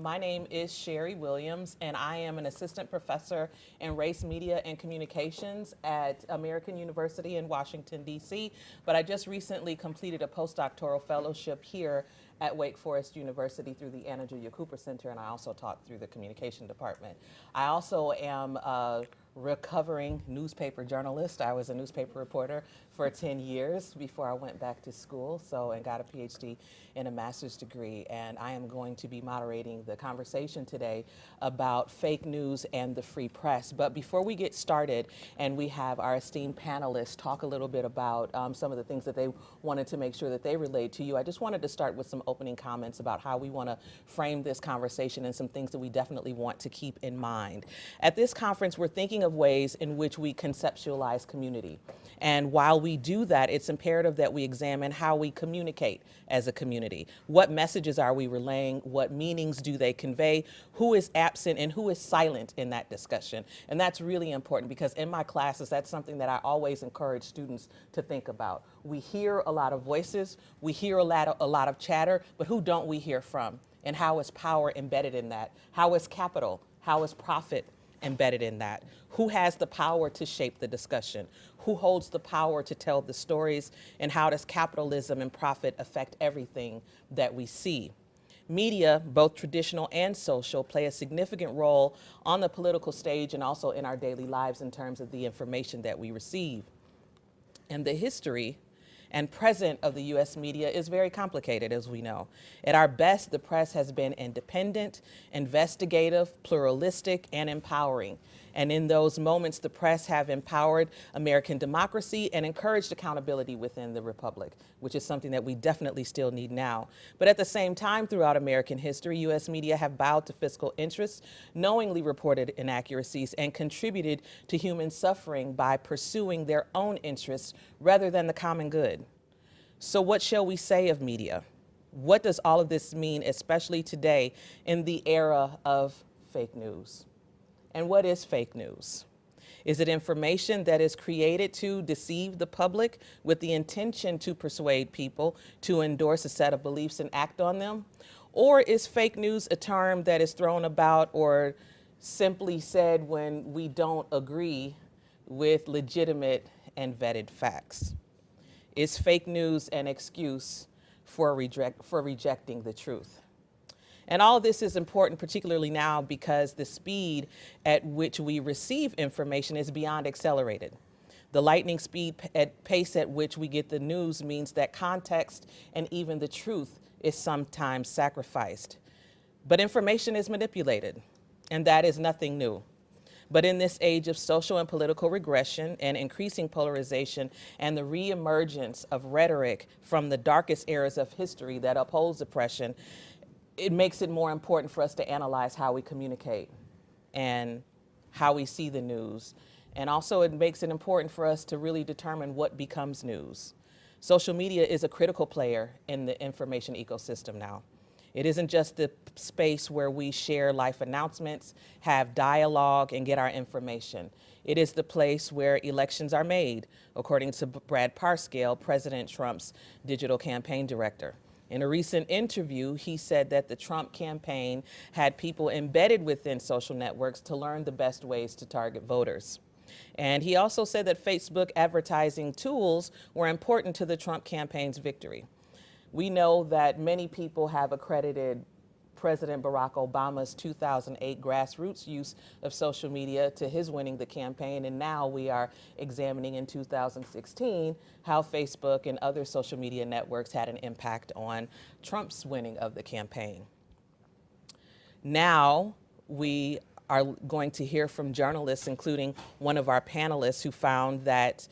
My name is Sherri Williams, and I am an assistant professor in race, media, and communications at American University in Washington, D.C. But I just recently completed a postdoctoral fellowship here at Wake Forest University through the Anna Julia Cooper Center, and I also taught through the communication department. I also am a recovering newspaper journalist. I was a newspaper reporter for 10 years before I went back to school, and got a PhD and a master's degree. And I am going to be moderating the conversation today about fake news and the free press. But before we get started, and we have our esteemed panelists talk a little bit about some of the things that they wanted to make sure that they relayed to you, I just wanted to start with some opening comments about how we want to frame this conversation and some things that we definitely want to keep in mind. At this conference, we're thinking of ways in which we conceptualize community. And while we do that, it's imperative that we examine how we communicate as a community. What messages are we relaying? What meanings do they convey? Who is absent and who is silent in that discussion? And that's really important because in my classes, that's something that I always encourage students to think about. We hear a lot of voices, we hear a lot of chatter, but who don't we hear from? And how is power embedded in that? How is capital? How is profit embedded in that? Who has the power to shape the discussion? Who holds the power to tell the stories? And how does capitalism and profit affect everything that we see? Media, both traditional and social, play a significant role on the political stage and also in our daily lives in terms of the information that we receive. And the history and present of the U.S. media is very complicated, as we know. At our best, the press has been independent, investigative, pluralistic, and empowering. And in those moments, the press have empowered American democracy and encouraged accountability within the republic, which is something that we definitely still need now. But at the same time, throughout American history, U.S. media have bowed to fiscal interests, knowingly reported inaccuracies, and contributed to human suffering by pursuing their own interests rather than the common good. So what shall we say of media? What does all of this mean, especially today in the era of fake news? And what is fake news? Is it information that is created to deceive the public with the intention to persuade people to endorse a set of beliefs and act on them? Or is fake news a term that is thrown about or simply said when we don't agree with legitimate and vetted facts? Is fake news an excuse for rejecting the truth? And all of this is important, particularly now, because the speed at which we receive information is beyond accelerated. The lightning speed pace at which we get the news means that context and even the truth is sometimes sacrificed. But information is manipulated, and that is nothing new. But in this age of social and political regression and increasing polarization and the reemergence of rhetoric from the darkest eras of history that upholds oppression, it makes it more important for us to analyze how we communicate and how we see the news. And also it makes it important for us to really determine what becomes news. Social media is a critical player in the information ecosystem now. It isn't just the space where we share life announcements, have dialogue, and get our information. It is the place where elections are made, according to Brad Parscale, President Trump's digital campaign director. In a recent interview, he said that the Trump campaign had people embedded within social networks to learn the best ways to target voters. And he also said that Facebook advertising tools were important to the Trump campaign's victory. We know that many people have accredited President Barack Obama's 2008 grassroots use of social media to his winning the campaign, and now we are examining in 2016 how Facebook and other social media networks had an impact on Trump's winning of the campaign. Now we are going to hear from journalists, including one of our panelists who found that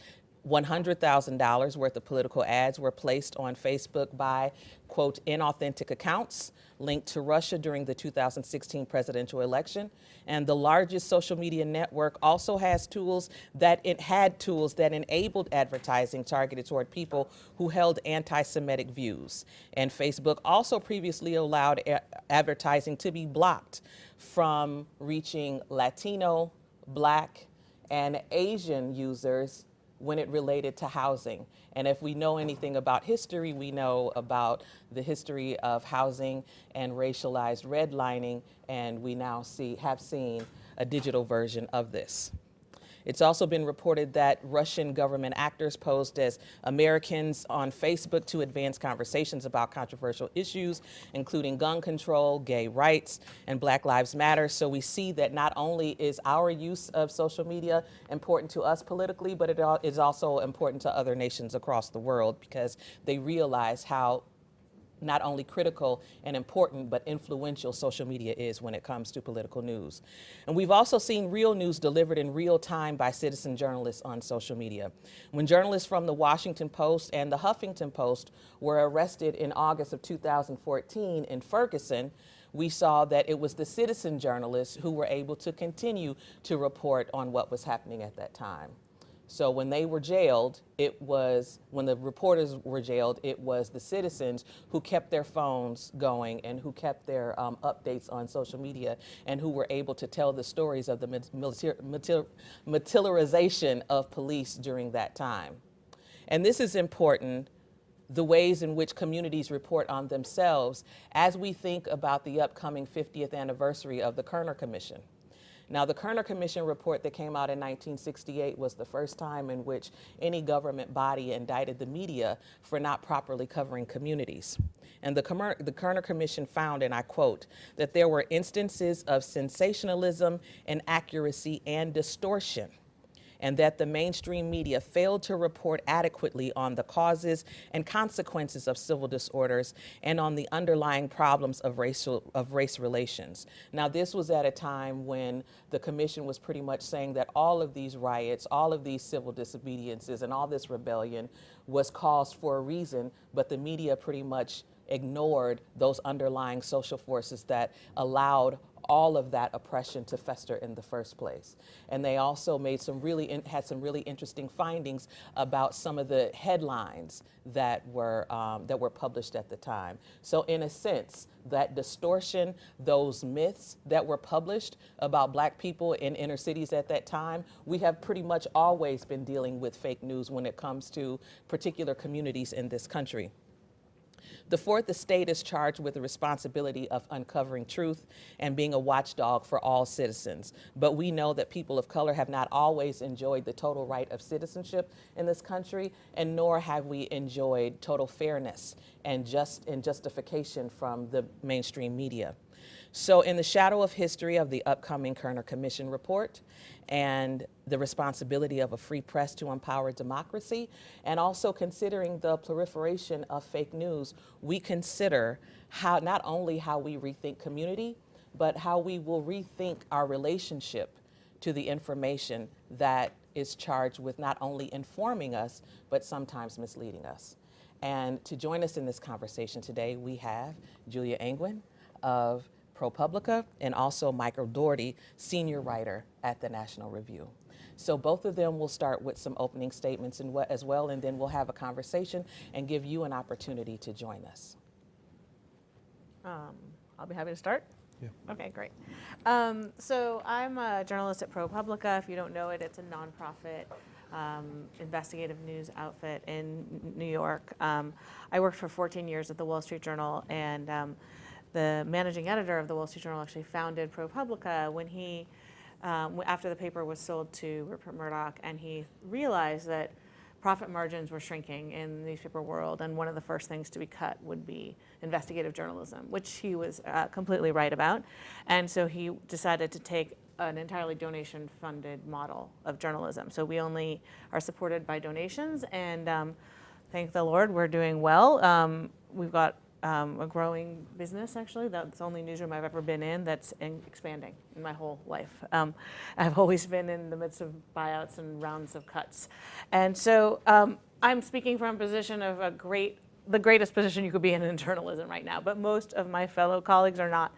$100,000 worth of political ads were placed on Facebook by, quote, inauthentic accounts linked to Russia during the 2016 presidential election. And the largest social media network also has tools that enabled advertising targeted toward people who held anti-Semitic views. And Facebook also previously allowed advertising to be blocked from reaching Latino, Black, and Asian users when it related to housing. And if we know anything about history, we know about the history of housing and racialized redlining, and we now have seen a digital version of this. It's also been reported that Russian government actors posed as Americans on Facebook to advance conversations about controversial issues, including gun control, gay rights, and Black Lives Matter. So we see that not only is our use of social media important to us politically, but it is also important to other nations across the world, because they realize how not only critical and important, but influential social media is when it comes to political news. And we've also seen real news delivered in real time by citizen journalists on social media. When journalists from the Washington Post and the Huffington Post were arrested in August of 2014 in Ferguson, we saw that it was the citizen journalists who were able to continue to report on what was happening at that time. So when they were jailed, when the reporters were jailed, it was the citizens who kept their phones going and who kept their updates on social media, and who were able to tell the stories of the militarization of police during that time. And this is important, the ways in which communities report on themselves, as we think about the upcoming 50th anniversary of the Kerner Commission. Now, the Kerner Commission report that came out in 1968 was the first time in which any government body indicted the media for not properly covering communities. And the Kerner Commission found, and I quote, that there were instances of sensationalism, inaccuracy, and distortion, and that the mainstream media failed to report adequately on the causes and consequences of civil disorders and on the underlying problems of race relations. Now, this was at a time when the commission was pretty much saying that all of these riots, all of these civil disobediences, and all this rebellion was caused for a reason, but the media pretty much ignored those underlying social forces that allowed all of that oppression to fester in the first place. And they also had some really interesting findings about some of the headlines that were published at the time. So in a sense, that distortion, those myths that were published about Black people in inner cities at that time, we have pretty much always been dealing with fake news when it comes to particular communities in this country. The fourth estate is charged with the responsibility of uncovering truth and being a watchdog for all citizens. But we know that people of color have not always enjoyed the total right of citizenship in this country, and nor have we enjoyed total fairness and justification from the mainstream media. So in the shadow of history of the upcoming Kerner Commission report and the responsibility of a free press to empower democracy, and also considering the proliferation of fake news, we consider how not only how we rethink community, but how we will rethink our relationship to the information that is charged with not only informing us, but sometimes misleading us. And to join us in this conversation today, we have Julia Angwin of ProPublica, and also Michael Dougherty, senior writer at the National Review. So both of them will start with some opening statements as well, and then we'll have a conversation and give you an opportunity to join us. I'll be happy to start. Yeah. Okay, great. So I'm a journalist at ProPublica. If you don't know it, it's a nonprofit investigative news outfit in New York. I worked for 14 years at the Wall Street Journal, and the managing editor of the Wall Street Journal actually founded ProPublica when he, after the paper was sold to Rupert Murdoch, and he realized that profit margins were shrinking in the newspaper world, and one of the first things to be cut would be investigative journalism, which he was completely right about. And so he decided to take an entirely donation-funded model of journalism. So we only are supported by donations, and thank the Lord, we're doing well. We've got a growing business, actually. That's the only newsroom I've ever been in that's expanding in my whole life. I've always been in the midst of buyouts and rounds of cuts. And so I'm speaking from a position of the greatest position you could be in journalism right now. But most of my fellow colleagues are not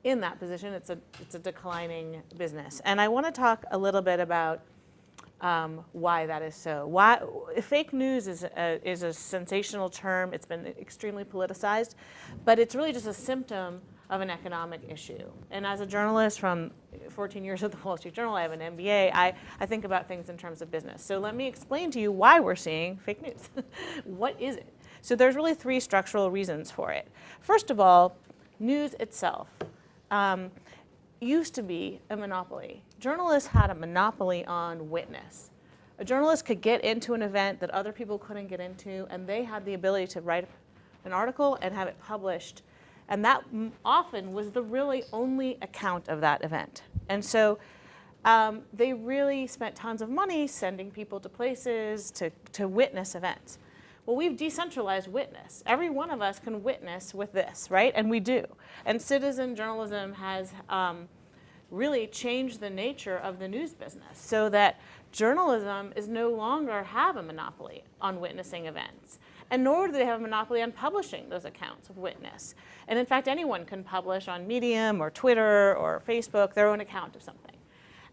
in that position. It's a declining business. And I want to talk a little bit about why that is so. Why fake news is a sensational term. It's been extremely politicized, but it's really just a symptom of an economic issue. And as a journalist from 14 years at the Wall Street Journal, I have an MBA, I think about things in terms of business. So let me explain to you why we're seeing fake news. What is it? So there's really three structural reasons for it. First of all, news itself used to be a monopoly. Journalists had a monopoly on witness. A journalist could get into an event that other people couldn't get into, and they had the ability to write an article and have it published. And that often was the really only account of that event. And so they really spent tons of money sending people to places to witness events. Well, we've decentralized witness. Every one of us can witness with this, right? And we do. And citizen journalism has really changed the nature of the news business so that journalism is no longer have a monopoly on witnessing events. And nor do they have a monopoly on publishing those accounts of witness. And in fact, anyone can publish on Medium or Twitter or Facebook their own account of something.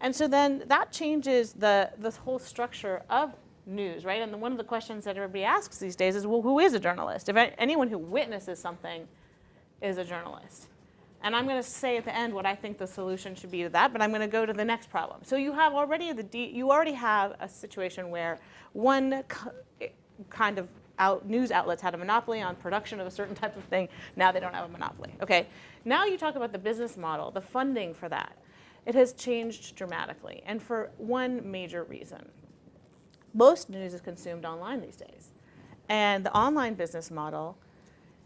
And so then that changes the whole structure of news, right? And one of the questions that everybody asks these days is, well, who is a journalist? If anyone who witnesses something is a journalist. And I'm going to say at the end what I think the solution should be to that, but I'm going to go to the next problem. So you have already you already have a situation where one kind of news outlets had a monopoly on production of a certain type of thing. Now they don't have a monopoly. Okay. Now you talk about the business model, the funding for that. It has changed dramatically, and for one major reason. Most news is consumed online these days. And the online business model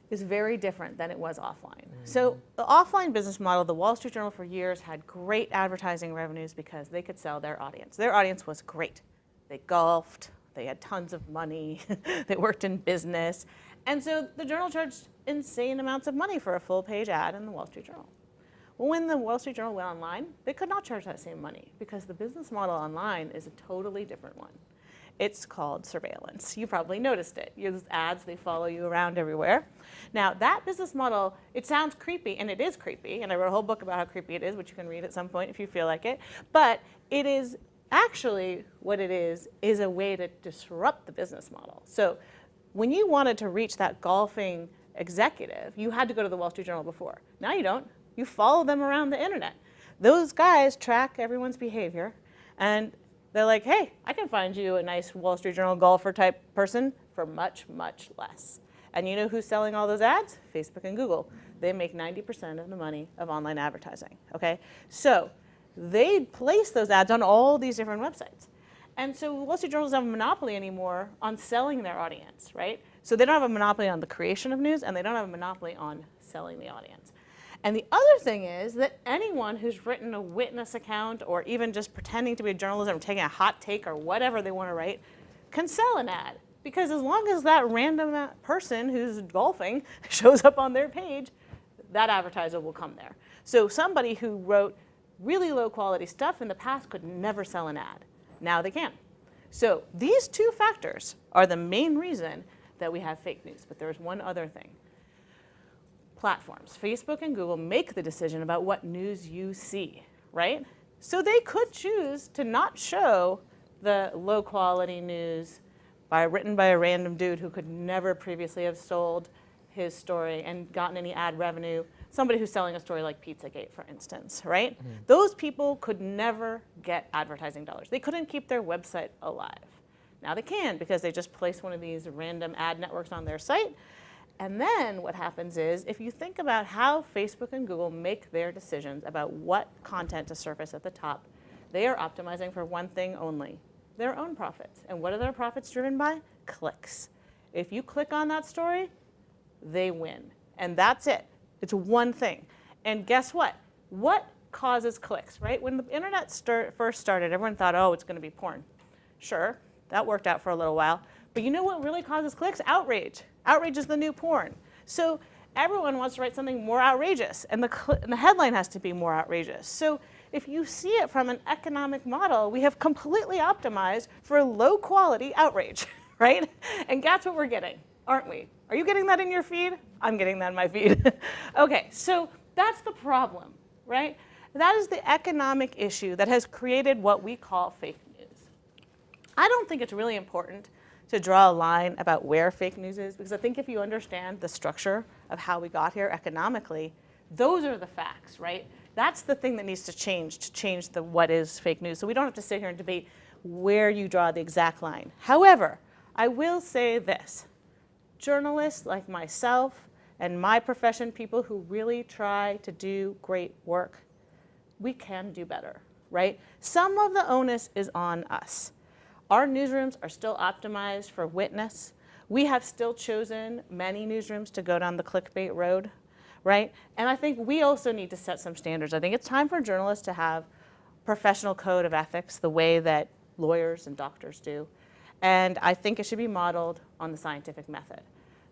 is very different than it was offline. So the offline business model, the Wall Street Journal for years had great advertising revenues because they could sell their audience. Their audience was great. They golfed, they had tons of money, they worked in business. And so the Journal charged insane amounts of money for a full-page ad in the Wall Street Journal. Well, when the Wall Street Journal went online, they could not charge that same money because the business model online is a totally different one. It's called surveillance. You probably noticed it. Use ads, they follow you around everywhere. Now, that business model, it sounds creepy, and it is creepy, and I wrote a whole book about how creepy it is, which you can read at some point if you feel like it. But it is actually, what it is a way to disrupt the business model. So when you wanted to reach that golfing executive, you had to go to the Wall Street Journal before. Now you don't. You follow them around the internet. Those guys track everyone's behavior, and they're like, hey, I can find you a nice Wall Street Journal golfer type person for much, much less. And you know who's selling all those ads? Facebook and Google. They make 90% of the money of online advertising, okay? So they place those ads on all these different websites. And so Wall Street Journal doesn't have a monopoly anymore on selling their audience, right? So they don't have a monopoly on the creation of news, and they don't have a monopoly on selling the audience. And the other thing is that anyone who's written a witness account or even just pretending to be a journalist or taking a hot take or whatever they want to write can sell an ad. Because as long as that random person who's golfing shows up on their page, that advertiser will come there. So somebody who wrote really low quality stuff in the past could never sell an ad. Now they can. So these two factors are the main reason that we have fake news. But there's one other thing. Platforms, Facebook and Google, make the decision about what news you see, right? So they could choose to not show the low quality news written by a random dude who could never previously have sold his story and gotten any ad revenue, somebody who's selling a story like Pizzagate, for instance, right? Mm-hmm. Those people could never get advertising dollars. They couldn't keep their website alive. Now they can because they just place one of these random ad networks on their site. And then what happens is, if you think about how Facebook and Google make their decisions about what content to surface at the top, they are optimizing for one thing only, their own profits. And what are their profits driven by? Clicks. If you click on that story, they win. And that's it. It's one thing. And guess what? What causes clicks, right? When the internet first started, everyone thought, oh, it's going to be porn. Sure, that worked out for a little while. But you know what really causes clicks? Outrage. Outrage is the new porn. So everyone wants to write something more outrageous, and the headline has to be more outrageous. So if you see it from an economic model, we have completely optimized for low quality outrage, right? And that's what we're getting, aren't we? Are you getting that in your feed? I'm getting that in my feed. Okay, so that's the problem, right? That is the economic issue that has created what we call fake news. I don't think it's really important to draw a line about where fake news is, because I think if you understand the structure of how we got here economically, Those are the facts, right? That's the thing that needs to change the what is fake news. So we don't have to sit here and debate where you draw the exact line. However, I will say this. Journalists like myself and my profession, people who really try to do great work, we can do better, right? Some of the onus is on us. Our newsrooms are still optimized for witness. We have still chosen many newsrooms to go down the clickbait road, right? And I think we also need to set some standards. I think it's time for journalists to have professional code of ethics the way that lawyers and doctors do. And I think it should be modeled on the scientific method.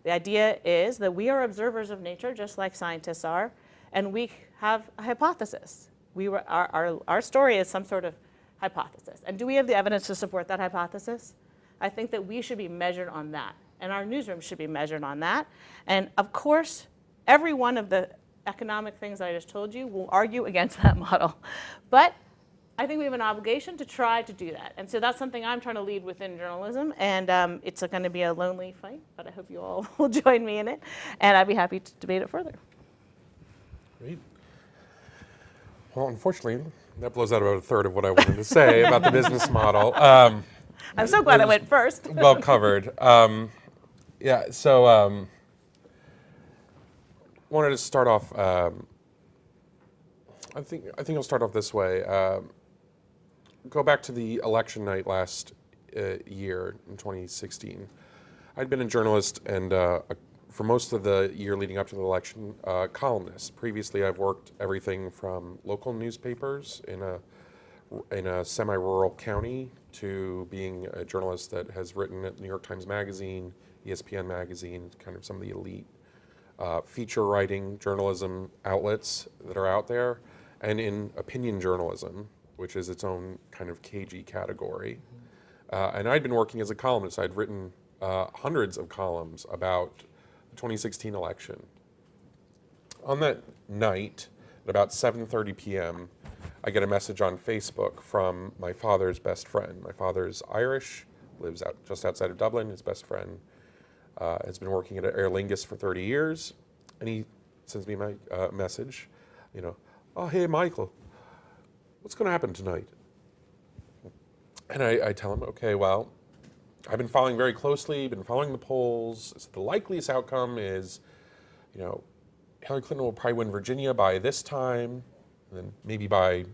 The idea is that we are observers of nature, just like scientists are, and we have a hypothesis. Our story is some sort of hypothesis. And do we have the evidence to support that hypothesis? I think that we should be measured on that, and our newsroom should be measured on that. And of course, every one of the economic things I just told you will argue against that model. But I think we have an obligation to try to do that. And so that's something I'm trying to lead within journalism. And it's going to be a lonely fight, but I hope you all will join me in it. And I'd be happy to debate it further. Great. Well, unfortunately, that blows out about a third of what I wanted to say about the business model. I'm so glad I went first. Well covered. Yeah, so wanted to start off, I think I'll start off this way. Go back to the election night last year in 2016. I'd been a journalist and for most of the year leading up to the election, columnist. Previously, I've worked everything from local newspapers in a semi-rural county to being a journalist that has written at New York Times Magazine, ESPN Magazine, kind of some of the elite feature writing journalism outlets that are out there, and in opinion journalism, which is its own kind of cagey category. And I'd been working as a columnist. I'd written hundreds of columns about the 2016 election. On that night, at about 7:30 p.m., I get a message on Facebook from my father's best friend. My father's Irish, lives just outside of Dublin. His best friend has been working at Aer Lingus for 30 years. And he sends me my message, oh, hey, Michael, what's going to happen tonight? And I tell him, okay, well, I've been following very closely, been following the polls. So the likeliest outcome is, Hillary Clinton will probably win Virginia by this time, and then maybe by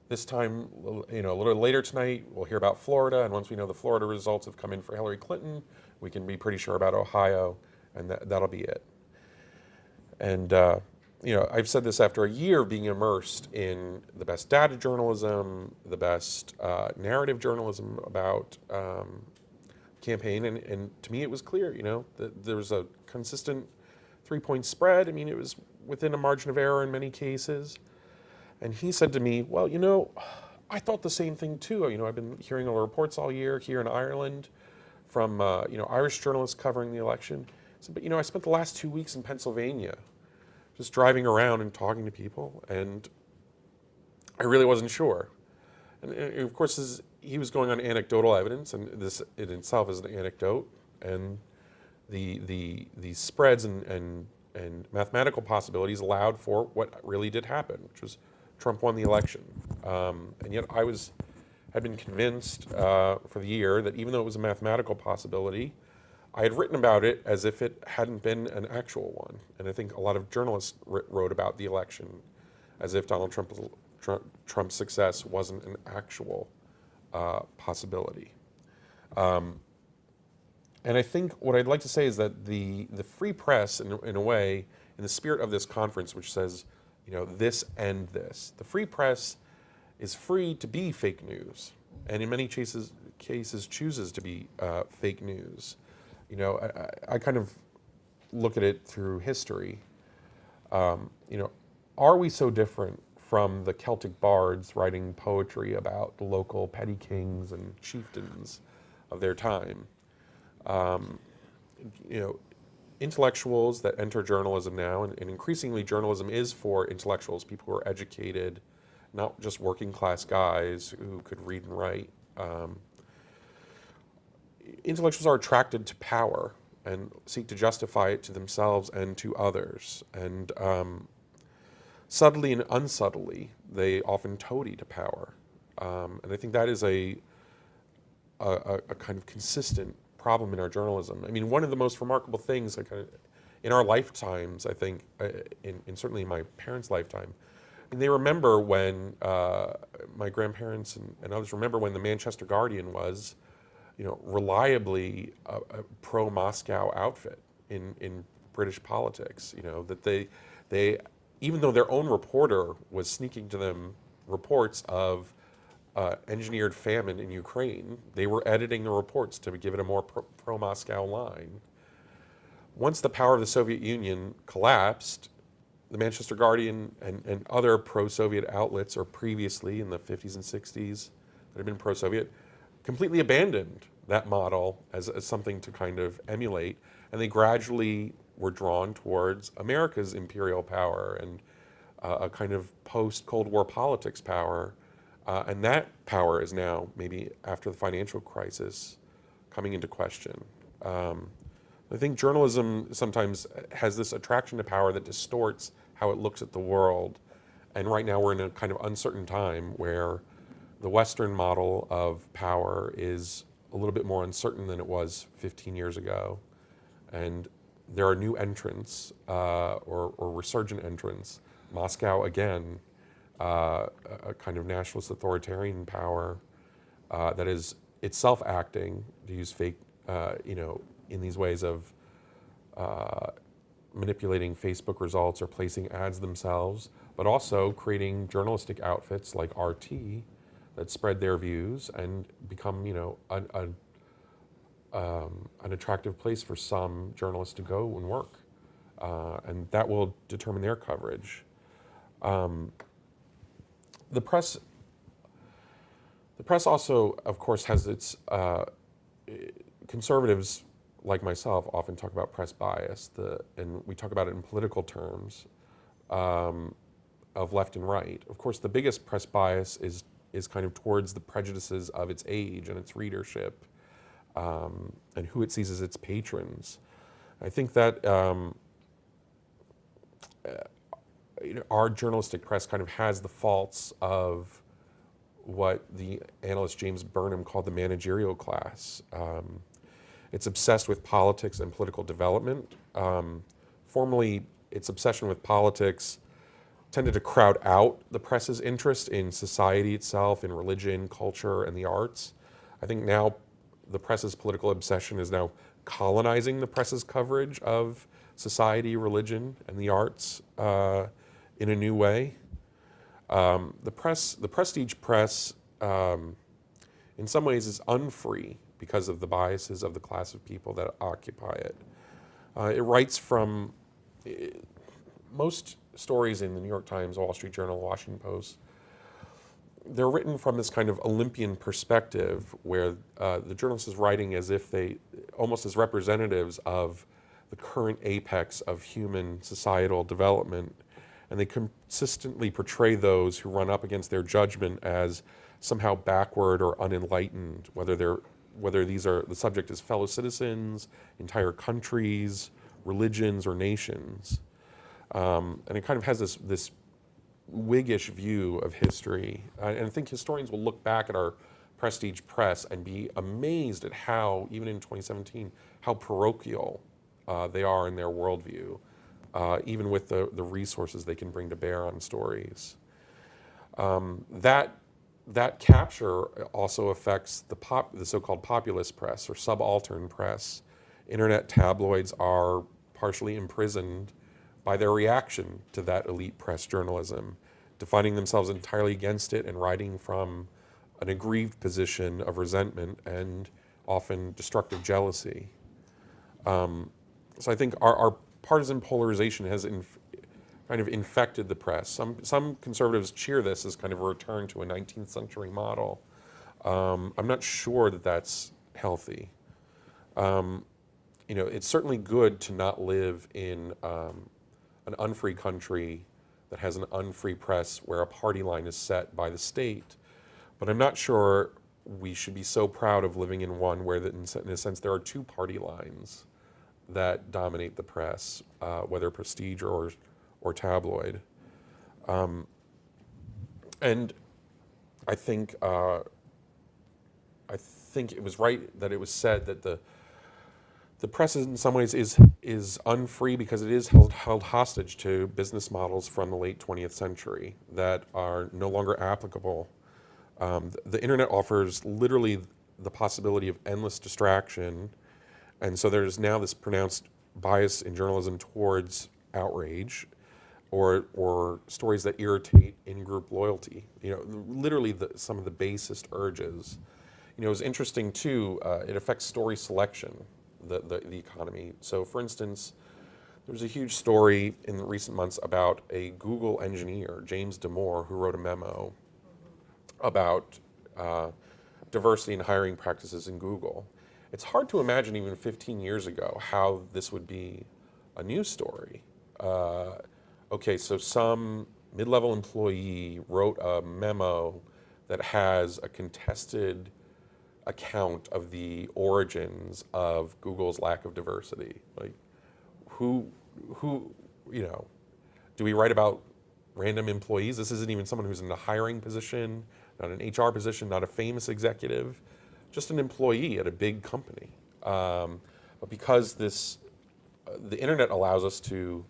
this time, a little later tonight, we'll hear about Florida, and once we know the Florida results have come in for Hillary Clinton, we can be pretty sure about Ohio, and that'll be it. And I've said this after a year of being immersed in the best data journalism, the best narrative journalism about campaign, and to me it was clear, that there was a consistent 3-point spread. I mean, it was within a margin of error in many cases. And he said to me, well, I thought the same thing too. I've been hearing all the reports all year here in Ireland from, Irish journalists covering the election. So, but, I spent the last 2 weeks in Pennsylvania just driving around and talking to people, and I really wasn't sure. And of course, he was going on anecdotal evidence, and this in itself is an anecdote, and the spreads and mathematical possibilities allowed for what really did happen, which was Trump won the election. And yet I had been convinced for the year that even though it was a mathematical possibility, I had written about it as if it hadn't been an actual one. And I think a lot of journalists wrote about the election as if Donald Trump's success wasn't an actual possibility. And I think what I'd like to say is that the free press, in a way, in the spirit of this conference, which says, this and this, the free press is free to be fake news, and in many cases chooses to be fake news. I kind of look at it through history. Are we so different from the Celtic bards writing poetry about the local petty kings and chieftains of their time? Intellectuals that enter journalism now, and increasingly journalism is for intellectuals, people who are educated, not just working class guys who could read and write. Intellectuals are attracted to power and seek to justify it to themselves and to others. And subtly and unsubtly, they often toady to power. And I think that is a kind of consistent problem in our journalism. I mean, one of the most remarkable things in our lifetimes, I think, in certainly in my parents' lifetime, and they remember when my grandparents and others remember when the Manchester Guardian was, reliably a pro-Moscow outfit in British politics. That they even though their own reporter was sneaking to them reports of engineered famine in Ukraine, they were editing the reports to give it a more pro-Moscow line. Once the power of the Soviet Union collapsed, the Manchester Guardian and other pro-Soviet outlets, or previously in the 50s and 60s that had been pro-Soviet, completely abandoned that model as something to kind of emulate, and they gradually were drawn towards America's imperial power and a kind of post-Cold War politics power. And that power is now, maybe after the financial crisis, coming into question. I think journalism sometimes has this attraction to power that distorts how it looks at the world. And right now we're in a kind of uncertain time where the Western model of power is a little bit more uncertain than it was 15 years ago. And there are new entrants or resurgent entrants. Moscow again, a kind of nationalist authoritarian power that is itself acting, to use fake, in these ways of manipulating Facebook results or placing ads themselves, but also creating journalistic outfits like RT that spread their views and become, an attractive place for some journalists to go and work, and that will determine their coverage. The press also, of course, has its conservatives like myself often talk about press bias, and we talk about it in political terms of left and right. Of course, the biggest press bias is kind of towards the prejudices of its age and its readership, and who it sees as its patrons. I think that our journalistic press kind of has the faults of what the analyst James Burnham called the managerial class. It's obsessed with politics and political development. Formerly, its obsession with politics tended to crowd out the press's interest in society itself, in religion, culture, and the arts. I think now the press's political obsession is now colonizing the press's coverage of society, religion, and the arts in a new way. The prestige press, in some ways, is unfree because of the biases of the class of people that occupy it. It writes from most stories in the New York Times, Wall Street Journal, Washington Post. They're written from this kind of Olympian perspective where the journalist is writing as if they, almost as representatives of the current apex of human societal development, and they consistently portray those who run up against their judgment as somehow backward or unenlightened, whether these are, the subject is fellow citizens, entire countries, religions, or nations. And it kind of has this Whiggish view of history. And I think historians will look back at our prestige press and be amazed at how, even in 2017, how parochial they are in their worldview, even with the resources they can bring to bear on stories. That capture also affects the so-called populist press or subaltern press. Internet tabloids are partially imprisoned by their reaction to that elite press journalism, defining themselves entirely against it and writing from an aggrieved position of resentment and often destructive jealousy. So I think our partisan polarization has kind of infected the press. Some conservatives cheer this as kind of a return to a 19th century model. I'm not sure that that's healthy. It's certainly good to not live in an unfree country that has an unfree press where a party line is set by the state. But I'm not sure we should be so proud of living in one where, in a sense, there are two party lines that dominate the press, whether prestige or tabloid. And I think it was right that it was said that the press in some ways is unfree because it is held hostage to business models from the late 20th century that are no longer applicable. The internet offers literally the possibility of endless distraction, and so there's now this pronounced bias in journalism towards outrage or stories that irritate in-group loyalty. Literally some of the basest urges. It's interesting too, it affects story selection, the economy. So for instance, there was a huge story in the recent months about a Google engineer, James Damore, who wrote a memo about diversity and hiring practices in Google. It's hard to imagine even 15 years ago how this would be a news story. Okay, so some mid-level employee wrote a memo that has a contested account of the origins of Google's lack of diversity. Like, who, do we write about random employees? This isn't even someone who's in a hiring position, not an HR position, not a famous executive, just an employee at a big company. But because the internet allows us to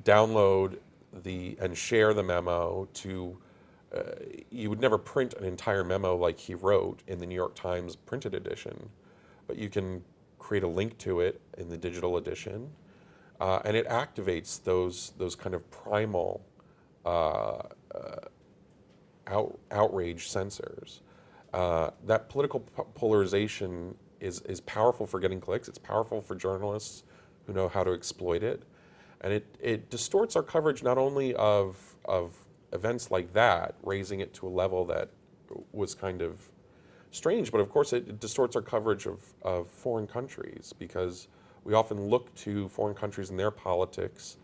download and share the memo to, you would never print an entire memo like he wrote in the New York Times printed edition, but you can create a link to it in the digital edition, and it activates those kind of primal outrage sensors. That political polarization is powerful for getting clicks. It's powerful for journalists who know how to exploit it. And it distorts our coverage not only of events like that, raising it to a level that was kind of strange, but of course it distorts our coverage of foreign countries, because we often look to foreign countries and their politics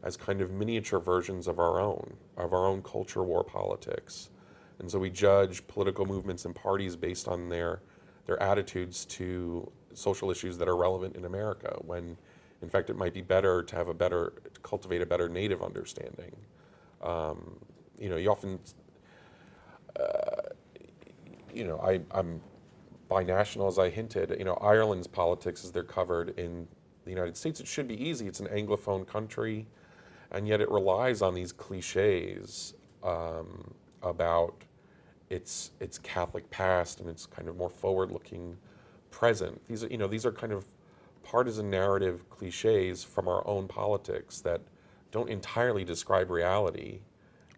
as kind of miniature versions of our own culture war politics. And so we judge political movements and parties based on their attitudes to social issues that are relevant in America, when in fact it might be better to cultivate a better native understanding. You often, I'm binational, as I hinted. Ireland's politics, as they're covered in the United States, it should be easy. It's an Anglophone country, and yet it relies on these cliches about its Catholic past and its kind of more forward-looking present. These are kind of partisan narrative cliches from our own politics that don't entirely describe reality.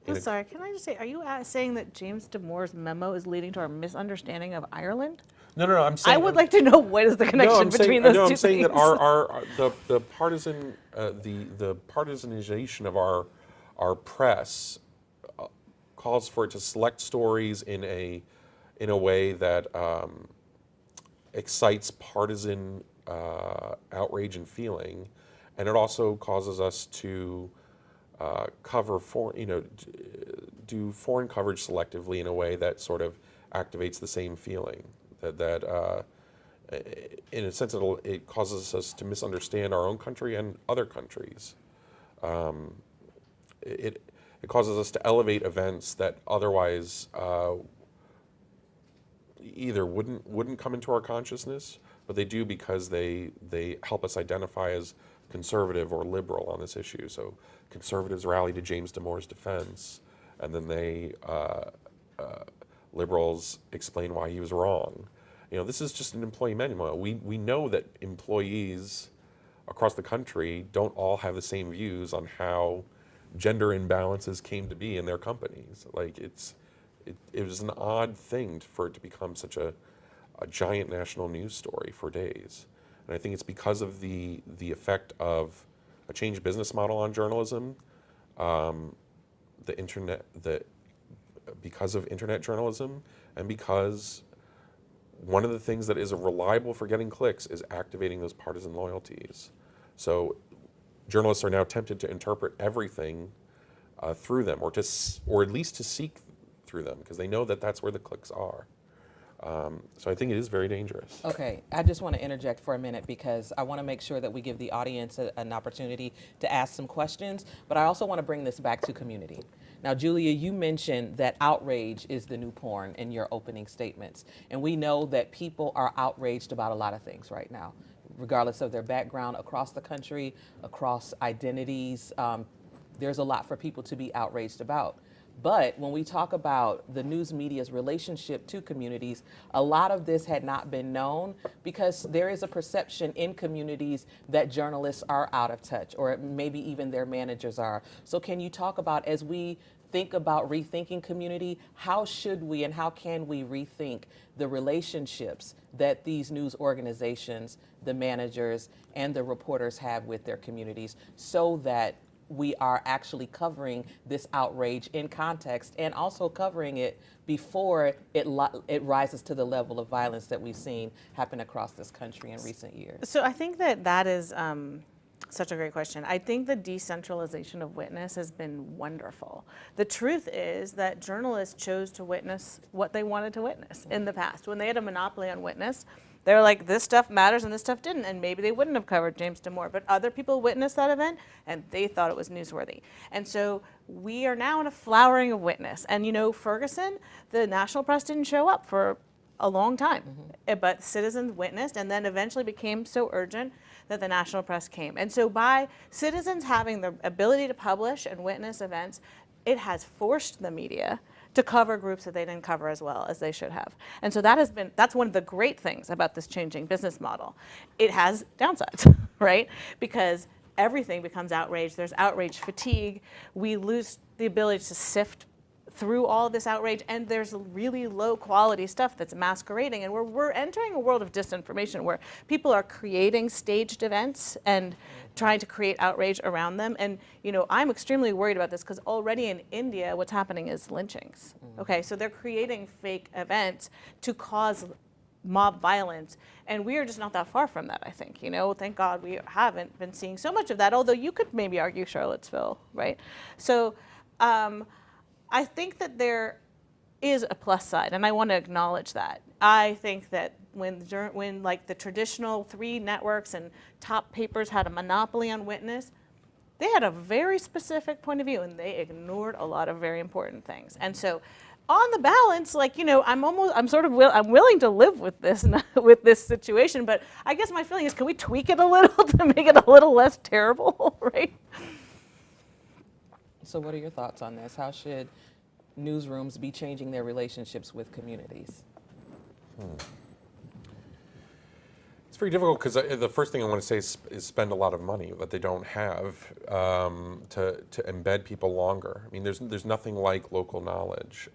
I'm sorry, can I just say, are you saying that James Damore's memo is leading to our misunderstanding of Ireland? No, I'm saying. I would like to know what is the connection between those two things. I'm saying that the partisanization of our press calls for it to select stories in a way that excites partisan outrage and feeling, and it also causes us to do foreign coverage selectively in a way that sort of activates the same feeling. That in a sense, it causes us to misunderstand our own country and other countries. It causes us to elevate events that otherwise either wouldn't come into our consciousness, but they do because they help us identify as conservative or liberal on this issue. So conservatives rally to James Damore's defense, and then liberals explain why he was wrong. This is just an employee manual. We know that employees across the country don't all have the same views on how gender imbalances came to be in their companies. Like it was an odd thing for it to become such a giant national news story for days. And I think it's because of the effect of a changed business model on journalism, because of internet journalism, and because one of the things that is reliable for getting clicks is activating those partisan loyalties. So journalists are now tempted to interpret everything through them, or at least to seek through them, because they know that that's where the clicks are. So I think it is very dangerous. Okay, I just want to interject for a minute because I want to make sure that we give the audience an opportunity to ask some questions, but I also want to bring this back to community. Now, Julia, you mentioned that outrage is the new porn in your opening statements. And we know that people are outraged about a lot of things right now, regardless of their background, across the country, across identities. There's a lot for people to be outraged about. But when we talk about the news media's relationship to communities, a lot of this had not been known because there is a perception in communities that journalists are out of touch, or maybe even their managers are. So can you talk about, as we think about rethinking community, how should we and how can we rethink the relationships that these news organizations, the managers, and the reporters have with their communities, so that we are actually covering this outrage in context and also covering it before it rises to the level of violence that we've seen happen across this country in recent years? So I think that is such a great question. I think the decentralization of witness has been wonderful. The truth is that journalists chose to witness what they wanted to witness in the past. When they had a monopoly on witness, they were like, this stuff matters and this stuff didn't, and maybe they wouldn't have covered James Damore, but other people witnessed that event and they thought it was newsworthy. And so we are now in a flowering of witness. And you know, Ferguson, the national press didn't show up for a long time, but citizens witnessed and then eventually became so urgent that the national press came. And so by citizens having the ability to publish and witness events, it has forced the media to cover groups that they didn't cover as well as they should have. And so that's one of the great things about this changing business model. It has downsides, right? Because everything becomes outrage. There's outrage fatigue. We lose the ability to sift through all this outrage, and there's really low quality stuff that's masquerading, and we're entering a world of disinformation where people are creating staged events and trying to create outrage around them. And you know, I'm extremely worried about this because already in India what's happening is lynchings. Okay, so they're creating fake events to cause mob violence, and we are just not that far from that, I think. You know, thank God we haven't been seeing so much of that, although you could maybe argue Charlottesville, right? So I think that there is a plus side, and I want to acknowledge that. I think that when like the traditional 3 networks and top papers had a monopoly on witness, they had a very specific point of view, and they ignored a lot of very important things. And so, on the balance, like, you know, I'm willing to live with this with this situation. But I guess my feeling is, can we tweak it a little to make it a little less terrible, right? So what are your thoughts on this? How should newsrooms be changing their relationships with communities? It's very difficult because the first thing I want to say is spend a lot of money that they don't have to embed people longer. I mean, there's nothing like local knowledge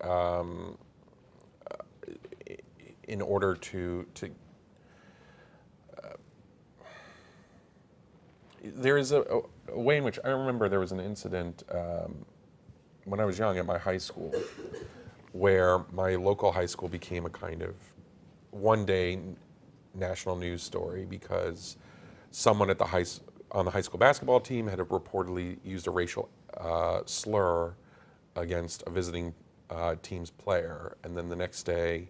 in order to there is a way in which I remember there was an incident when I was young at my high school where my local high school became a kind of one-day national news story because someone at on the high school basketball team had reportedly used a racial slur against a visiting team's player, and then the next day,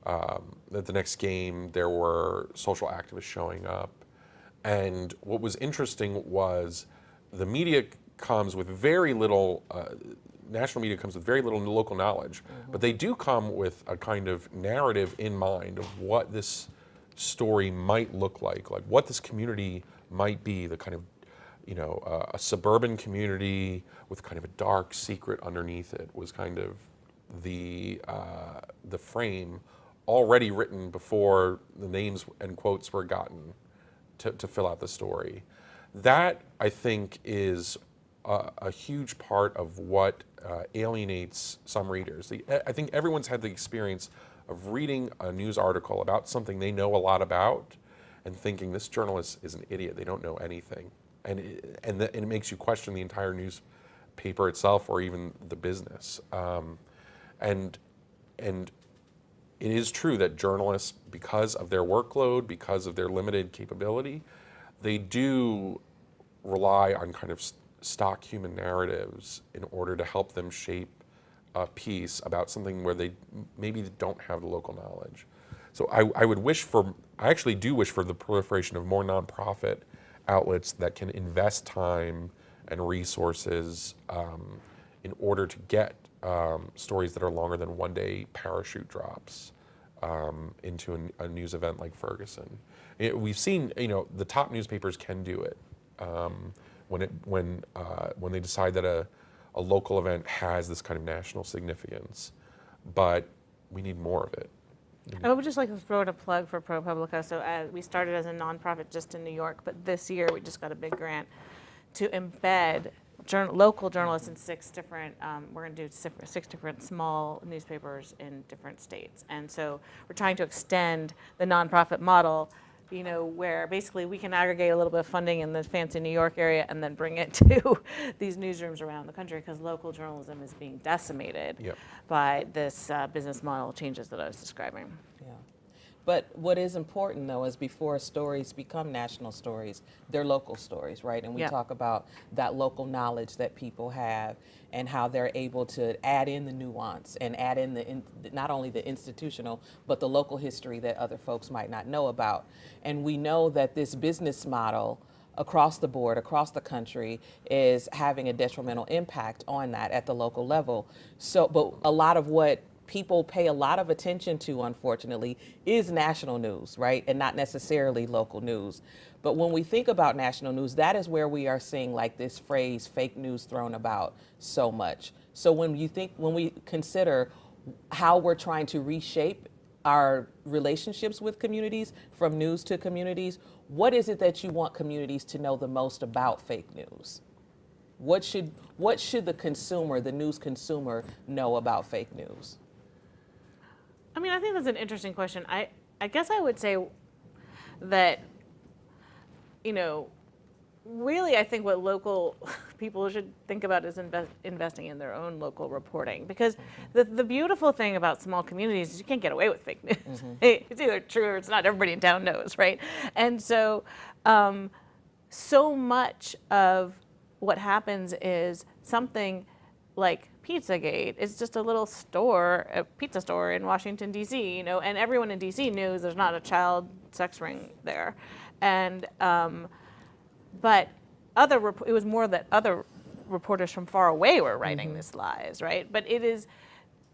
at the next game, there were social activists showing up. And what was interesting was the media comes with very little, national media comes with very little local knowledge, but they do come with a kind of narrative in mind of what this story might look like what this community might be, the kind of, you know, a suburban community with kind of a dark secret underneath it was kind of the frame already written before the names and quotes were gotten to fill out the story. That, I think, is a huge part of what alienates some readers. I think everyone's had the experience of reading a news article about something they know a lot about and thinking this journalist is an idiot, they don't know anything. And it makes you question the entire newspaper itself or even the business. And it is true that journalists, because of their workload, because of their limited capability, they do rely on kind of stock human narratives in order to help them shape a piece about something where they maybe don't have the local knowledge. So I actually do wish for the proliferation of more nonprofit outlets that can invest time and resources in order to get stories that are longer than 1 day parachute drops into a news event like Ferguson. We've seen, the top newspapers can do it when they decide that a local event has this kind of national significance, but we need more of it. I would just like to throw in a plug for ProPublica. So we started as a nonprofit just in New York, but this year we just got a big grant to embed local journalists in 6 different, we're going to do 6 different small newspapers in different states. And so we're trying to extend the nonprofit model, where basically we can aggregate a little bit of funding in the fancy New York area and then bring it to these newsrooms around the country, because local journalism is being decimated by this business model changes that I was describing. Yeah. But what is important, though, is before stories become national stories, they're local stories, right? And we talk about that local knowledge that people have and how they're able to add in the nuance and add in not only the institutional, but the local history that other folks might not know about. And we know that this business model across the board, across the country, is having a detrimental impact on that at the local level. So, but a lot of what people pay a lot of attention to, unfortunately, is national news, right? And not necessarily local news. But when we think about national news, that is where we are seeing like this phrase, fake news, thrown about so much. So when we consider how we're trying to reshape our relationships with communities, from news to communities, what is it that you want communities to know the most about fake news? What should the consumer, the news consumer, know about fake news? I mean, I think that's an interesting question. I guess I would say that, really I think what local people should think about is investing in their own local reporting. Because the beautiful thing about small communities is you can't get away with fake news. It's either true or it's not. Everybody in town knows, right? And so, so much of what happens is something like Pizzagate is just a little store, a pizza store in Washington, D.C., and everyone in D.C. knows there's not a child sex ring there. And, but it was more that other reporters from far away were writing these lies, right? But it is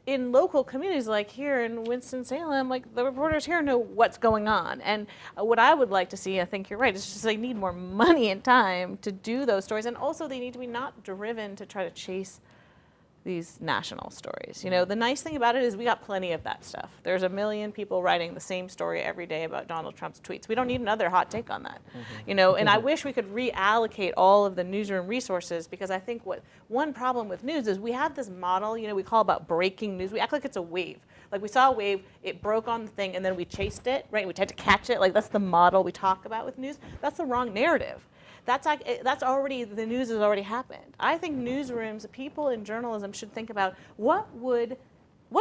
in local communities like here in Winston-Salem, like the reporters here know what's going on. And what I would like to see, I think you're right, is just they need more money and time to do those stories. And also they need to be not driven to try to chase these national stories. The nice thing about it is we got plenty of that stuff. There's 1 million people writing the same story every day about Donald Trump's tweets. We don't need another hot take on that. And I wish we could reallocate all of the newsroom resources, because I think one problem with news is we have this model, we call about breaking news. We act like it's a wave. Like we saw a wave, it broke on the thing, and then we chased it, right? We tried to catch it. Like that's the model we talk about with news. That's the wrong narrative. That's already, the news has already happened. I think newsrooms, people in journalism should think about what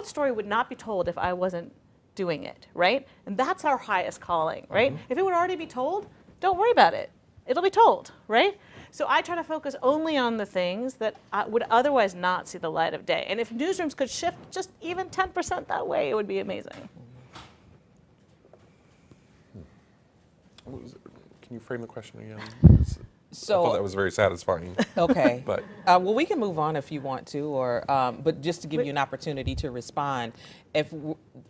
story would not be told if I wasn't doing it, right? And that's our highest calling, right? If it would already be told, don't worry about it. It'll be told, right? So I try to focus only on the things that would otherwise not see the light of day. And if newsrooms could shift just even 10% that way, it would be amazing. Can you frame the question again? So I thought that was very satisfying. Okay. But well, we can move on if you want to, or but just to give you an opportunity to respond, if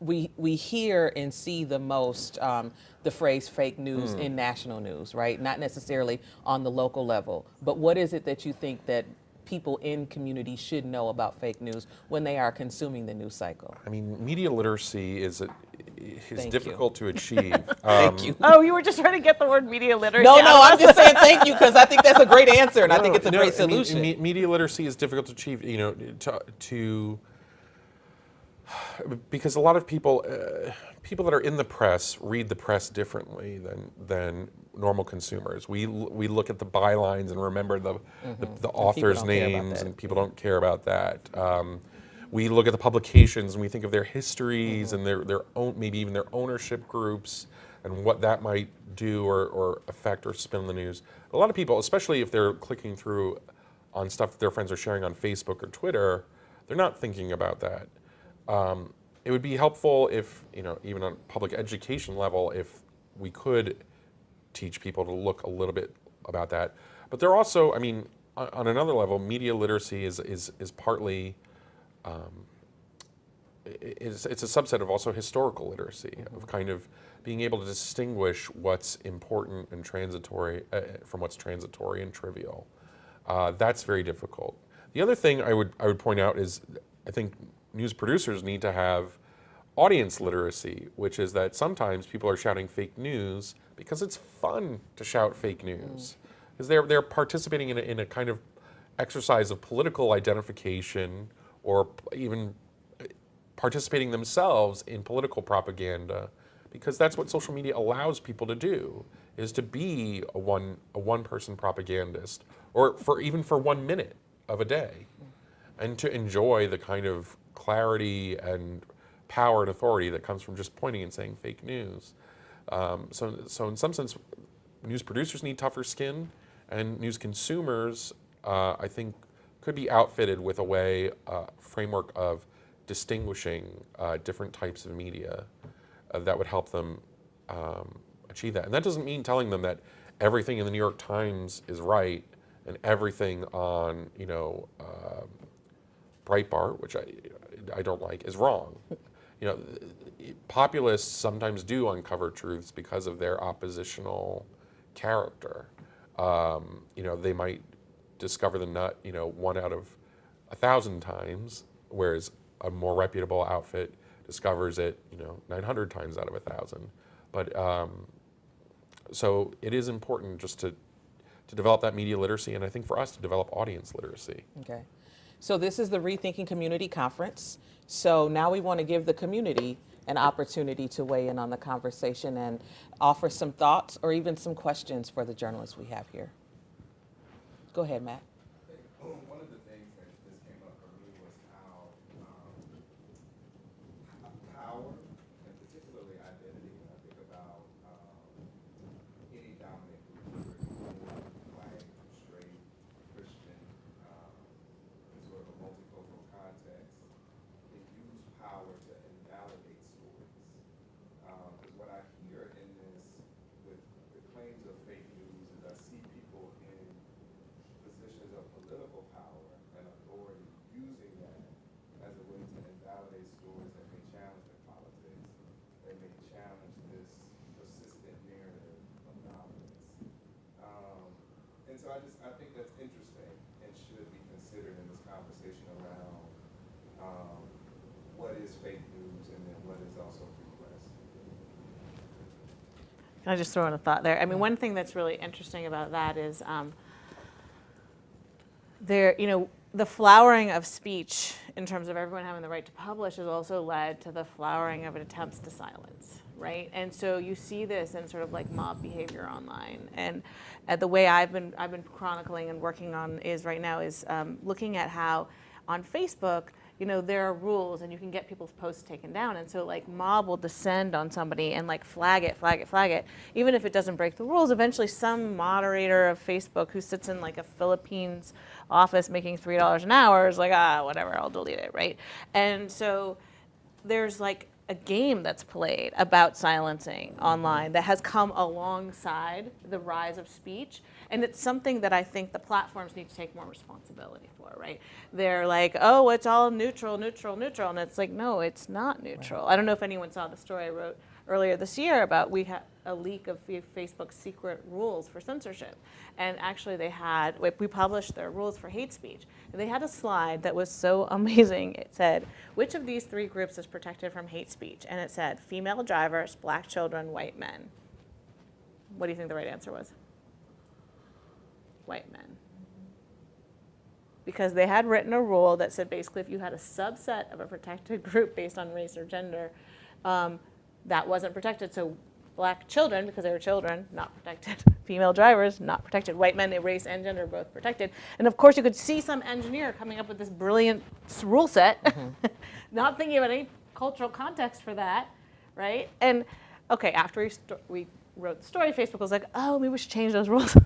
we hear and see the most the phrase fake news in national news, right? Not necessarily on the local level, but what is it that you think that people in communities should know about fake news when they are consuming the news cycle? I mean, media literacy is difficult to achieve. Thank you. Oh, you were just trying to get the word media literacy. No, I'm just saying thank you, because I think that's a great answer, and I think it's a great solution. I mean, media literacy is difficult to achieve, because a lot of people that are in the press read the press differently than normal consumers. We look at the bylines and remember the authors' names, and people don't care about that. We look at the publications and we think of their histories and their own, maybe even their ownership groups, and what that might do or affect or spin the news. A lot of people, especially if they're clicking through on stuff that their friends are sharing on Facebook or Twitter, they're not thinking about that. It would be helpful if, even on public education level, if we could teach people to look a little bit about that. But there are also, on another level, media literacy is partly, it's a subset of also historical literacy, of kind of being able to distinguish what's important and transitory from what's transitory and trivial. That's very difficult. The other thing I would point out is I think news producers need to have audience literacy, which is that sometimes people are shouting fake news because it's fun to shout fake news, because they're participating in a kind of exercise of political identification, or even participating themselves in political propaganda, because that's what social media allows people to do, is to be a one person propagandist, or even for 1 minute of a day, and to enjoy the kind of clarity and power and authority that comes from just pointing and saying fake news. So in some sense, news producers need tougher skin, and news consumers, I think, could be outfitted with a framework of distinguishing different types of media that would help them achieve that. And that doesn't mean telling them that everything in the New York Times is right and everything on, Breitbart, which I don't like, is wrong. Populists sometimes do uncover truths because of their oppositional character. They might discover the nut, 1 out of 1,000 times, whereas a more reputable outfit discovers it, 900 times out of 1,000. But so it is important just to develop that media literacy, and I think for us to develop audience literacy. Okay. So this is the Rethinking Community Conference. So now we want to give the community an opportunity to weigh in on the conversation and offer some thoughts or even some questions for the journalists we have here. Go ahead, Matt. One of the things that just came up for me was how power, and particularly identity, when I think about any dominant group, white, straight, Christian, in sort of a multicultural context, they use power to invalidate stories. Because what I hear in this, with the claims of fake news, is I see people in positions of political power and authority using that as a way to invalidate stories that may challenge their politics, that may challenge this persistent narrative of dominance. And so I think that's interesting and should be considered in this conversation around what is fake news and then what is also free press. Can I just throw in a thought there? I mean, one thing that's really interesting about that is the flowering of speech in terms of everyone having the right to publish has also led to the flowering of attempts to silence, right? And so you see this in sort of like mob behavior online. And the way I've been chronicling and working on is right now is looking at how on Facebook, there are rules and you can get people's posts taken down. And so like mob will descend on somebody and like flag it. Even if it doesn't break the rules, eventually some moderator of Facebook who sits in like a Philippines office making $3 an hour is like, whatever, I'll delete it, right? And so there's like a game that's played about silencing online that has come alongside the rise of speech. And it's something that I think the platforms need to take more responsibility for, right? They're like, oh, it's all neutral. And it's like, no, it's not neutral. Right. I don't know if anyone saw the story I wrote earlier this year about we had a leak of Facebook's secret rules for censorship. And actually we published their rules for hate speech. And they had a slide that was so amazing. It said, which of these 3 groups is protected from hate speech? And it said, female drivers, black children, white men. What do you think the right answer was? White men. Because they had written a rule that said basically if you had a subset of a protected group based on race or gender, that wasn't protected. So black children, because they were children, not protected. Female drivers, not protected. White men, race and gender, both protected. And of course you could see some engineer coming up with this brilliant rule set, not thinking about any cultural context for that, right? And okay, after we wrote the story, Facebook was like, oh, maybe we should change those rules.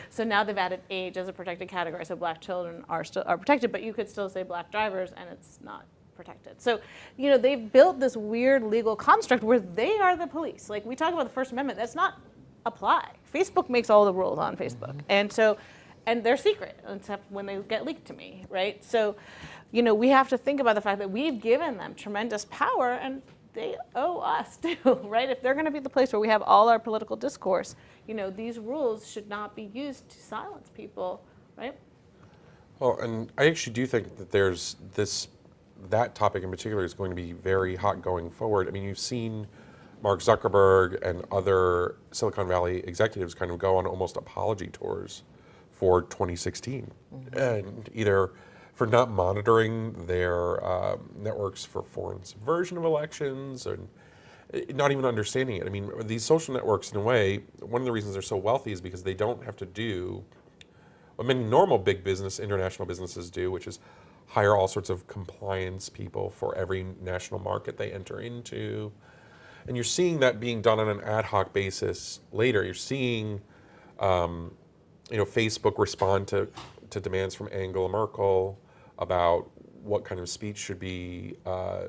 So now they've added age as a protected category. So black children are protected, but you could still say black drivers and it's not protected. So, they've built this weird legal construct where they are the police. Like we talk about the First Amendment, that's not apply. Facebook makes all the rules on Facebook. And so and they're secret, except when they get leaked to me, right? So, we have to think about the fact that we've given them tremendous power, and they owe us too, right? If they're going to be the place where we have all our political discourse, these rules should not be used to silence people, right? Well, and I actually do think that there's that topic in particular is going to be very hot going forward. I mean, you've seen Mark Zuckerberg and other Silicon Valley executives kind of go on almost apology tours for 2016, and either for not monitoring their networks for foreign subversion of elections, and not even understanding it. I mean, these social networks, in a way, one of the reasons they're so wealthy is because they don't have to do what many normal big business, international businesses do, which is hire all sorts of compliance people for every national market they enter into. And you're seeing that being done on an ad hoc basis later. You're seeing, Facebook respond to demands from Angela Merkel about what kind of speech should be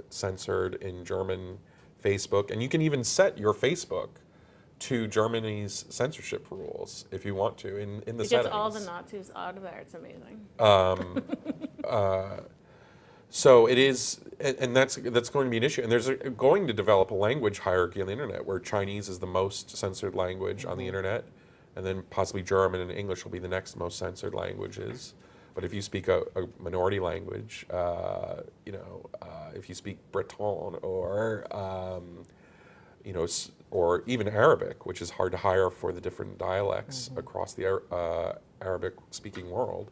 censored in German Facebook. And you can even set your Facebook to Germany's censorship rules if you want to in the settings. It gets all the Nazis out of there. It's amazing. So it is, and that's going to be an issue. And there's going to develop a language hierarchy on the internet where Chinese is the most censored language on the internet, and then possibly German and English will be the next most censored languages. But if you speak a minority language, if you speak Breton or even Arabic, which is hard to hire for the different dialects across the Arabic-speaking world,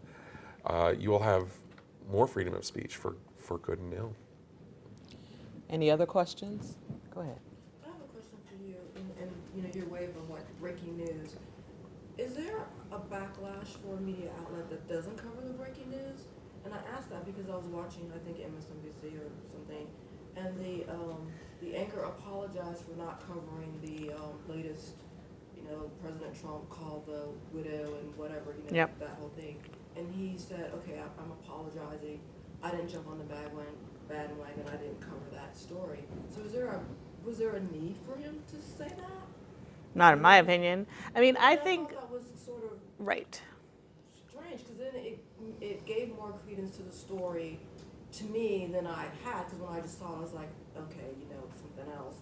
you will have more freedom of speech for good and ill. Any other questions? Go ahead. I have a question for you, and your wave of like breaking news. Is there a backlash for a media outlet that doesn't cover the breaking news? And I asked that because I was watching, I think MSNBC or something, and the anchor apologized for not covering the latest, President Trump called the widow and whatever, Yep. that whole thing. And he said, okay, I'm apologizing. I didn't jump on the bandwagon. I didn't cover that story. So was there a need for him to say that? Not in my opinion. I mean, I think, thought that was sort of right. strange, because then it gave more credence to the story to me than I had, because when I just saw it, I was like, okay, something else.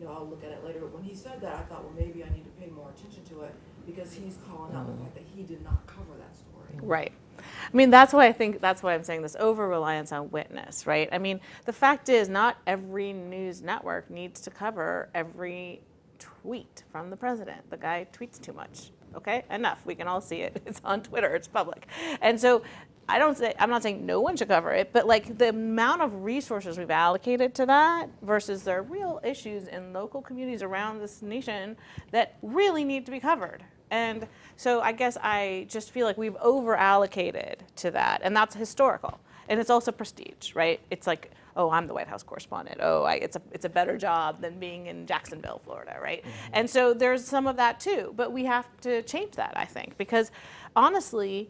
I'll look at it later. But when he said that, I thought, well, maybe I need to pay more attention to it, because he's calling out the fact that he did not cover that story. Right. I mean, that's why I'm saying this over-reliance on witness, right? I mean, the fact is not every news network needs to cover every tweet from the president. The guy tweets too much. Okay, enough. We can all see it. It's on Twitter. It's public. And so I'm not saying no one should cover it, but like the amount of resources we've allocated to that versus there are real issues in local communities around this nation that really need to be covered. And so I guess I just feel like we've over allocated to that, and that's historical. And it's also prestige, right? It's like, oh, I'm the White House correspondent. Oh, it's a better job than being in Jacksonville, Florida, right? Mm-hmm. And so there's some of that too, but we have to change that, I think, because honestly,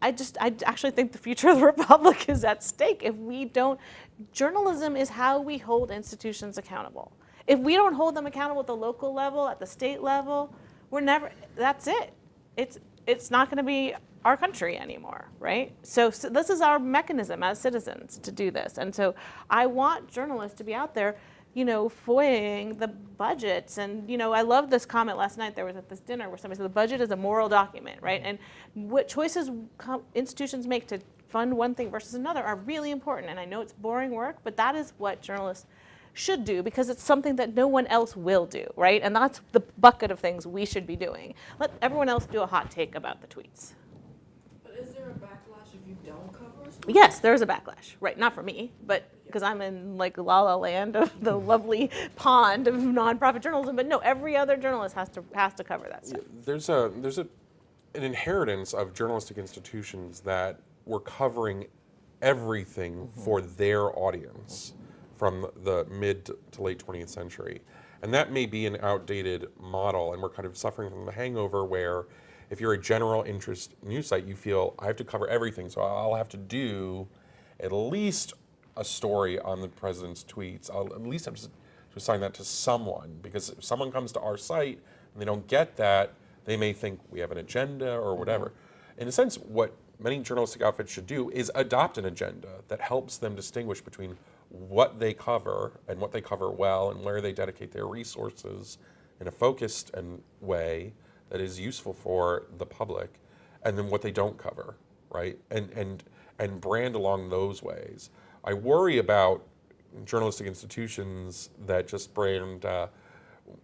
I actually think the future of the Republic is at stake if we don't. Journalism is how we hold institutions accountable. If we don't hold them accountable at the local level, at the state level, that's it. It's not going to be our country anymore, right? So this is our mechanism as citizens to do this. And so I want journalists to be out there, FOIAing the budgets. And, I love this comment last night. There was at this dinner where somebody said the budget is a moral document, right? And what choices institutions make to fund one thing versus another are really important. And I know it's boring work, but that is what journalists should do, because it's something that no one else will do, right? And that's the bucket of things we should be doing. Let everyone else do a hot take about the tweets. But is there a backlash if you don't cover a story? Yes, there is a backlash, right? Not for me, but because I'm in like La La Land of the lovely pond of nonprofit journalism. But no, every other journalist has to cover that stuff. There's an inheritance of journalistic institutions that were covering everything for their audience from the mid to late 20th century. And that may be an outdated model, and we're kind of suffering from the hangover where if you're a general interest news site, you feel I have to cover everything, so I'll have to do at least a story on the president's tweets. I'll at least have to assign that to someone, because if someone comes to our site and they don't get that, they may think we have an agenda or whatever. in a sense, what many journalistic outfits should do is adopt an agenda that helps them distinguish between what they cover and what they cover well and where they dedicate their resources in a focused way that is useful for the public, and then what they don't cover, right? And brand along those ways. I worry about journalistic institutions that just brand,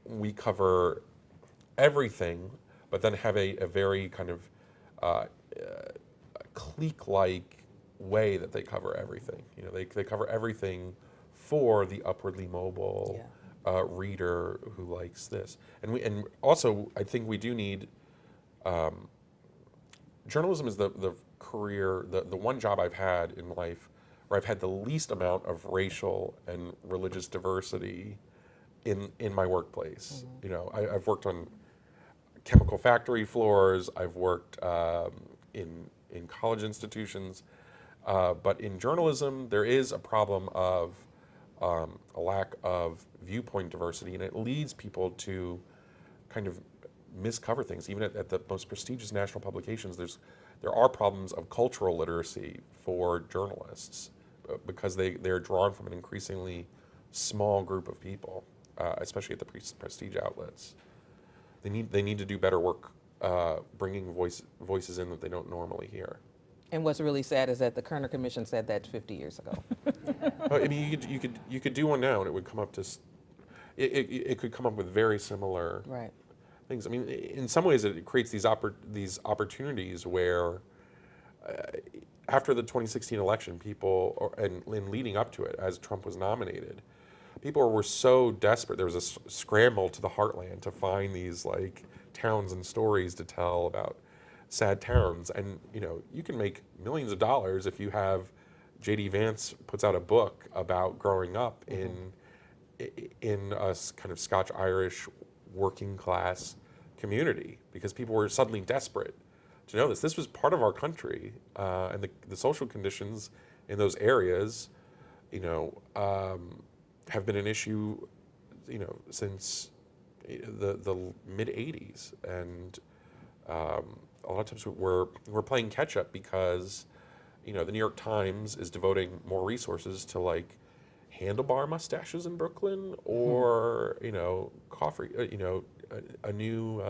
we cover everything, but then have a very kind of clique-like way that they cover everything. You know, they cover everything for the upwardly mobile reader who likes this. And also, I think we do need, journalism is the career, the one job I've had in life where I've had the least amount of racial and religious diversity in my workplace. You know, I've worked on chemical factory floors, I've worked in college institutions, but in journalism there is a problem of a lack of viewpoint diversity, and it leads people to kind of miscover things. Even at the most prestigious national publications, there are problems of cultural literacy for journalists because they're drawn from an increasingly small group of people, especially at the prestige outlets. They need to do better work bringing voices in that they don't normally hear. And what's really sad is that the Kerner Commission said that 50 years ago. I mean, you could do one now, and it would come up to, it could come up with very similar Right. things. I mean, in some ways, it creates these opportunities where, after the 2016 election, and leading up to it, as Trump was nominated, people were so desperate. There was a scramble to the heartland to find these like towns and stories to tell about sad towns, and you know, you can make millions of dollars if you have J.D. Vance puts out a book about growing up in a kind of Scotch-Irish working class community, because people were suddenly desperate to know this. This was part of our country, and the social conditions in those areas, you know, have been an issue, you know, since the mid '80s, and a lot of times we're playing catch up because, you know, the New York Times is devoting more resources to like handlebar mustaches in Brooklyn, or you know, coffee, you know, a new.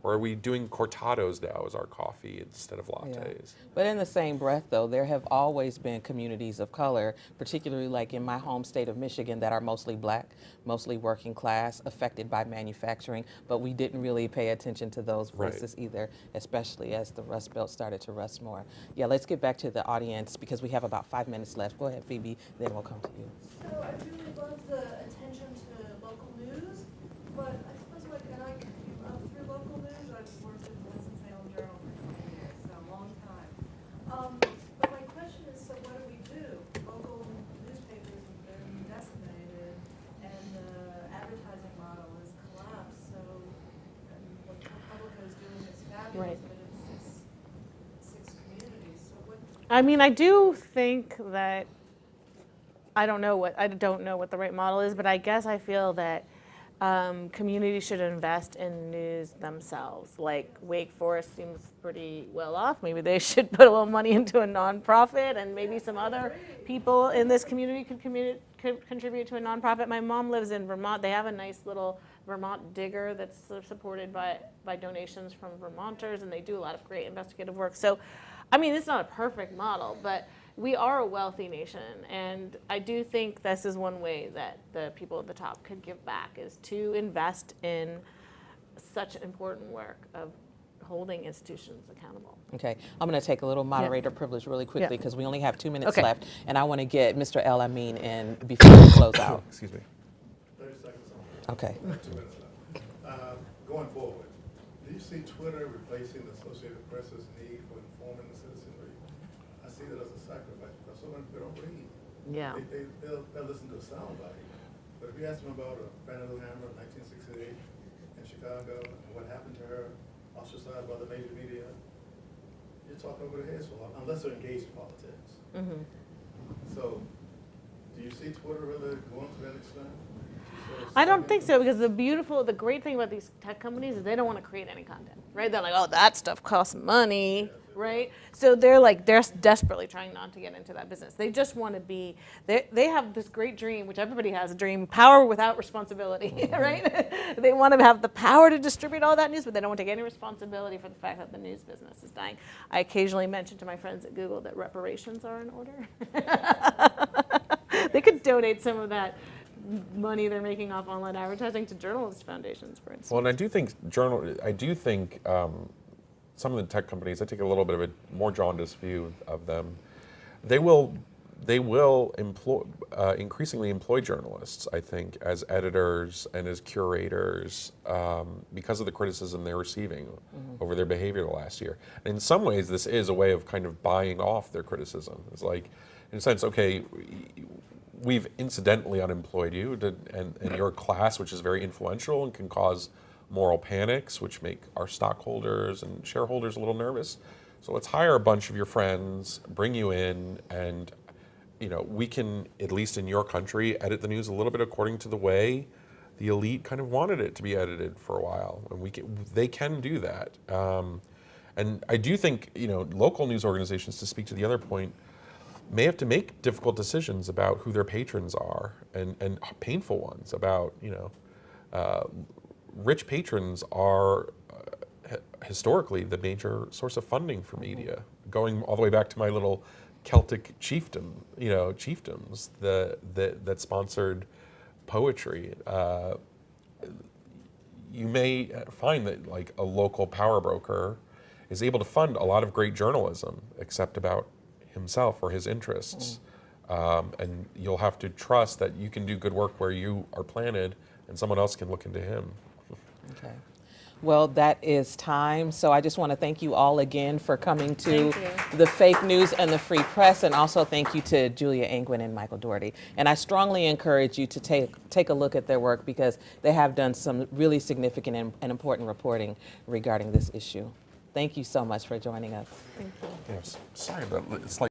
Or are we doing cortados now as our coffee instead of lattes? Yeah. But in the same breath, though, there have always been communities of color, particularly like in my home state of Michigan, that are mostly black, mostly working class, affected by manufacturing. But we didn't really pay attention to those voices either, especially as the Rust Belt started to rust more. Yeah, let's get back to the audience because we have about 5 minutes left. Go ahead, Phoebe, then we'll come to you. So I really love the attention to local news, but I suppose like, and I came up through local news. I've worked at the Winston-Salem Journal for 20 years, so a long time. But my question is, so what do we do? Local newspapers have been decimated, and the advertising model has collapsed. So what ProPublica is doing is fabulous, but it's six communities. So what? I mean, I do think that I don't know what the right model is, but I guess I feel that communities should invest in news themselves. Like Wake Forest seems pretty well off. Maybe they should put a little money into a nonprofit, and maybe some other people in this community could contribute to a nonprofit. My mom lives in Vermont. They have a nice little Vermont Digger that's supported by donations from Vermonters, and they do a lot of great investigative work. So, I mean, it's not a perfect model, but we are a wealthy nation, and I do think this is one way that the people at the top could give back, is to invest in such important work of holding institutions accountable. Okay, I'm going to take a little moderator privilege really quickly Yeah. because we only have 2 minutes Okay. left, and I want to get Mr. El Amin in before we close out. Excuse me. 30 seconds on. Okay. 2 minutes left. Going forward, do you see Twitter replacing the Associated Press's need for informing the citizenry? I see that as a sacrifice because so many people don't read. Yeah. They'll listen to a soundbite. But if you ask them about Fannie Lou Hamer in 1968 in Chicago and what happened to her, ostracized by the major media, you're talking over their heads for a while, unless they're engaged in politics. Mm-hmm. So, do you see Twitter really going to that extent? I don't think so, because the great thing about these tech companies is they don't want to create any content, right? They're like, oh, that stuff costs money. right? So they're desperately trying not to get into that business. They just want to be, they have this great dream, which everybody has a dream, power without responsibility, right? They want to have the power to distribute all that news, but they don't want to take any responsibility for the fact that the news business is dying. I occasionally mention to my friends at Google that reparations are in order. They could donate some of that money they're making off online advertising to journalist foundations, for instance. Well, and I do think some of the tech companies, I take a little bit of a more jaundiced view of them. They will increasingly employ journalists, I think, as editors and as curators because of the criticism they're receiving over their behavior the last year. And in some ways, this is a way of kind of buying off their criticism. It's like, in a sense, okay, we've incidentally unemployed you, and you're a class which is very influential and can cause moral panics, which make our stockholders and shareholders a little nervous. So let's hire a bunch of your friends, bring you in, and we can, at least in your country, edit the news a little bit according to the way the elite kind of wanted it to be edited for a while, and they can do that. And I do think local news organizations, to speak to the other point, may have to make difficult decisions about who their patrons are, and painful ones about rich patrons are historically the major source of funding for media, going all the way back to my little Celtic chiefdoms that sponsored poetry. You may find that like a local power broker is able to fund a lot of great journalism, except about himself or his interests. And you'll have to trust that you can do good work where you are planted and someone else can look into him. Okay. Well, that is time. So I just want to thank you all again for coming to the Fake News and the Free Press, and also thank you to Julia Angwin and Michael Dougherty. And I strongly encourage you to take a look at their work, because they have done some really significant and important reporting regarding this issue. Thank you so much for joining us. Thank you. Yes. Sorry, but it's like